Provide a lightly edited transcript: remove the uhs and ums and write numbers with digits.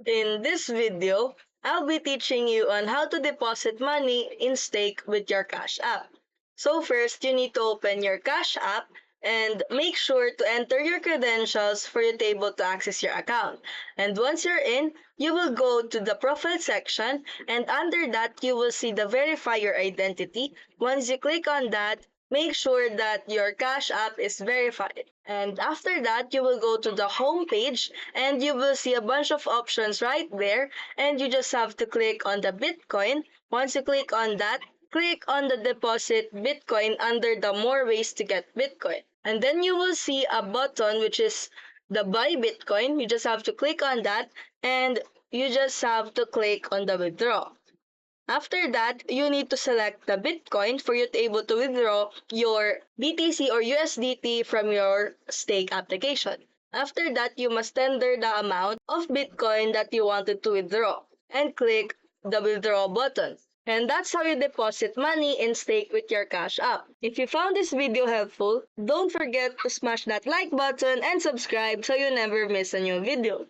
In this video, I'll be teaching you on how to deposit money in Stake with your Cash App. So first, you need to open your Cash App and make sure to enter your credentials for you to be able to access your account. And once you're in, you will go to the profile section, and under that, you will see the verify your identity. Once you click on that, make sure that your Cash App is verified. And after that, you will go to the home page and you will see a bunch of options right there. And you just have to click on the Bitcoin. Once you click on that, click on the deposit Bitcoin under the more ways to get Bitcoin. And then you will see a button which is the buy Bitcoin. You just have to click on that and you just have to click on the withdraw. After that, you need to select the Bitcoin for you to be able to withdraw your BTC or USDT from your stake application. After that, you must tender the amount of Bitcoin that you wanted to withdraw and click the withdraw button. And that's how you deposit money in Stake with your Cash App. If you found this video helpful, don't forget to smash that like button and subscribe so you never miss a new video.